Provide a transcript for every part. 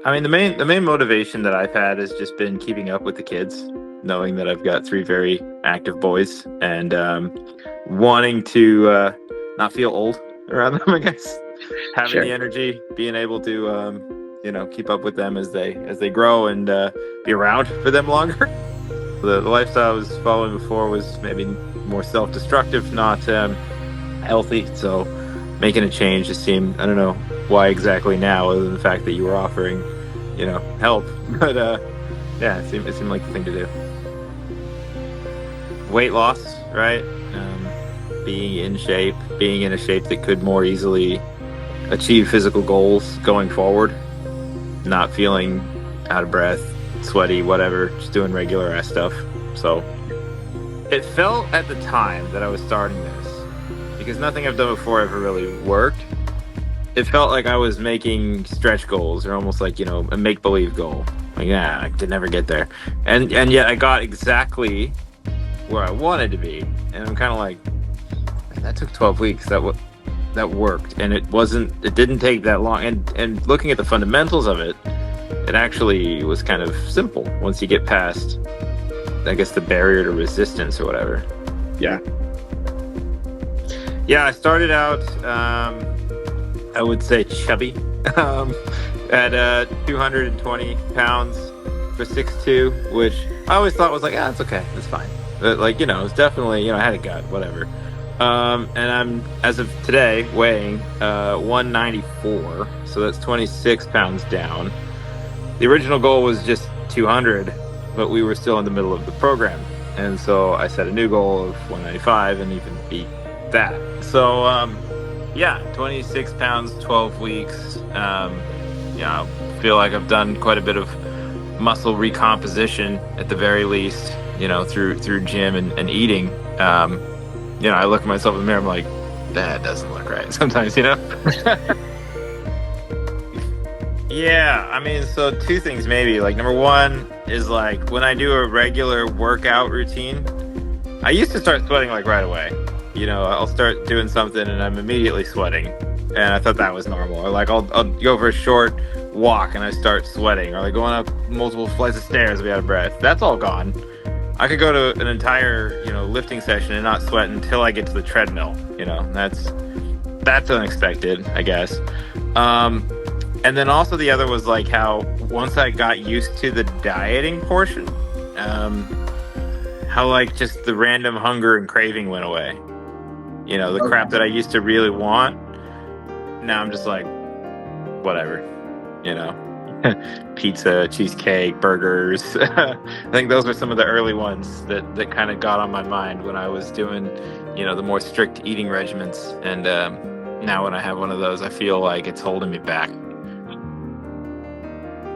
I mean, the main motivation that I've had has just been keeping up with the kids, knowing that I've got three very active boys, and wanting to not feel old around them. I guess having Sure. the energy, being able to keep up with them as they grow and be around for them longer. The lifestyle I was following before was maybe more self-destructive, not healthy. So making a change just seemed, I don't know why exactly now, other than the fact that you were offering, help. But yeah, it seemed like the thing to do. Weight loss, right? Being in shape, being in a shape that could more easily achieve physical goals going forward, not feeling out of breath, sweaty, whatever, just doing regular ass stuff. So it felt at the time that I was starting this, because nothing I've done before ever really worked. It felt like I was making stretch goals, or almost like, a make-believe goal. Like, yeah, I could never get there. And yet I got exactly where I wanted to be. And I'm kind of like, "Man, that took 12 weeks. That worked." And it didn't take that long. And looking at the fundamentals of it, it actually was kind of simple once you get past, I guess, the barrier to resistance or whatever. Yeah. Yeah, I started out, I would say chubby, at 220 pounds for 6'2", which I always thought was like, it's okay, it's fine. But it's definitely, I had a gut, whatever. And I'm, as of today, weighing 194, so that's 26 pounds down. The original goal was just 200, but we were still in the middle of the program. And so I set a new goal of 195 and even beat that. So, 26 pounds, 12 weeks. I feel like I've done quite a bit of muscle recomposition at the very least, through gym and eating. I look at myself in the mirror, I'm like, that doesn't look right sometimes, Yeah, I mean, so two things maybe. Like, number one is, like, when I do a regular workout routine, I used to start sweating like right away. I'll start doing something and I'm immediately sweating, and I thought that was normal. Or like I'll go for a short walk and I start sweating, or like going up multiple flights of stairs and be out of breath. That's all gone. I could go to an entire lifting session and not sweat until I get to the treadmill. That's unexpected, I guess. And then also the other was like how once I got used to the dieting portion, how like just the random hunger and craving went away. The crap that I used to really want, now I'm just like, whatever, pizza, cheesecake, burgers. I think those were some of the early ones that kind of got on my mind when I was doing, the more strict eating regimens. And now when I have one of those, I feel like it's holding me back.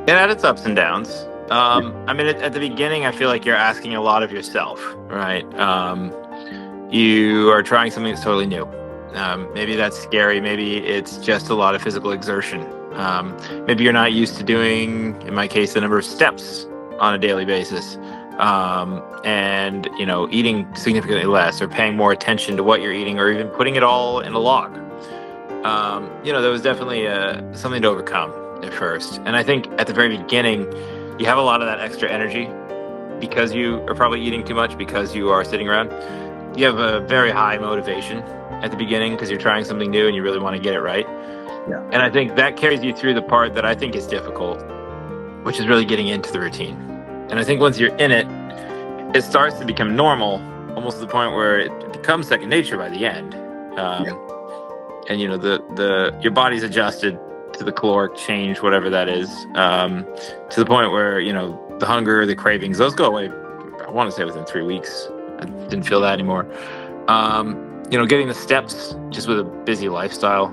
It had its ups and downs. I mean, at the beginning, I feel like you're asking a lot of yourself, right? You are trying something that's totally new. Maybe that's scary. Maybe it's just a lot of physical exertion. Maybe you're not used to doing, in my case, the number of steps on a daily basis. And eating significantly less, or paying more attention to what you're eating, or even putting it all in a log. There was definitely something to overcome at first. And I think at the very beginning, you have a lot of that extra energy because you are probably eating too much, because you are sitting around. You have a very high motivation at the beginning because you're trying something new and you really want to get it right. Yeah. And I think that carries you through the part that I think is difficult, which is really getting into the routine. And I think once you're in it, it starts to become normal, almost to the point where it becomes second nature by the end. And your body's adjusted to the caloric change, whatever that is, to the point where the hunger, the cravings, those go away. I want to say within 3 weeks. I didn't feel that anymore. Getting the steps just with a busy lifestyle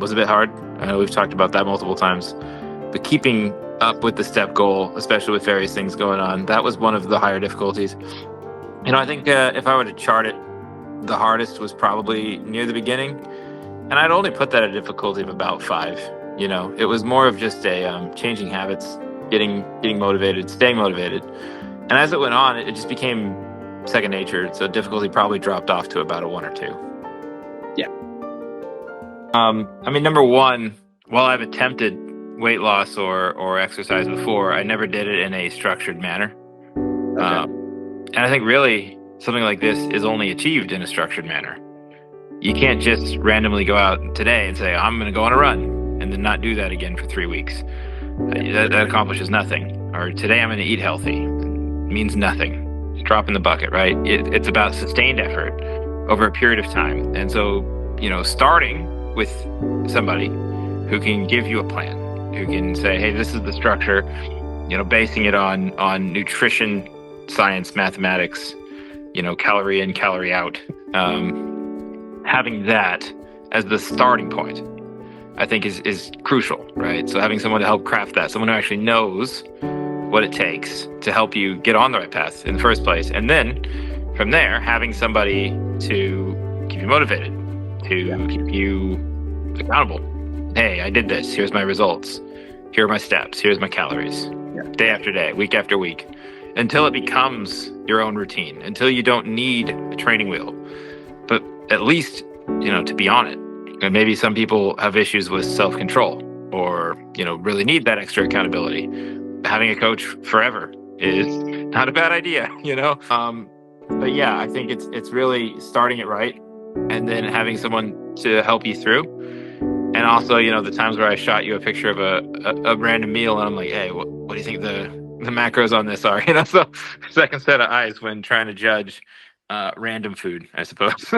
was a bit hard. I know we've talked about that multiple times, but keeping up with the step goal, especially with various things going on, that was one of the higher difficulties. I think if I were to chart it, the hardest was probably near the beginning, and I'd only put that at a difficulty of about 5. It was more of just a changing habits, getting motivated, staying motivated, and as it went on, it just became second nature. So difficulty probably dropped off to about a 1 or 2. Yeah. I mean, number one, while I've attempted weight loss or exercise before, I never did it in a structured manner. Okay. And I think really something like this is only achieved in a structured manner. You can't just randomly go out today and say, I'm going to go on a run and then not do that again for 3 weeks. That accomplishes nothing. Or today I'm going to eat healthy. It means nothing. It's a drop in the bucket, right? It's about sustained effort over a period of time. And so, starting with somebody who can give you a plan, who can say, hey, this is the structure, basing it on nutrition, science, mathematics, calorie in, calorie out. Having that as the starting point, I think is crucial, right? So having someone to help craft that, someone who actually knows what it takes to help you get on the right path in the first place. And then from there, having somebody to keep you motivated, to keep you accountable. Hey, I did this. Here's my results. Here are my steps. Here's my calories. Day after day, week after week, until it becomes your own routine, until you don't need a training wheel, but at least, to be on it. And maybe some people have issues with self-control or, really need that extra accountability. Having a coach forever is not a bad idea, But yeah, I think it's really starting it right and then having someone to help you through. And also, the times where I shot you a picture of a random meal and I'm like, hey, what do you think the macros on this are? So second set of eyes when trying to judge random food, I suppose.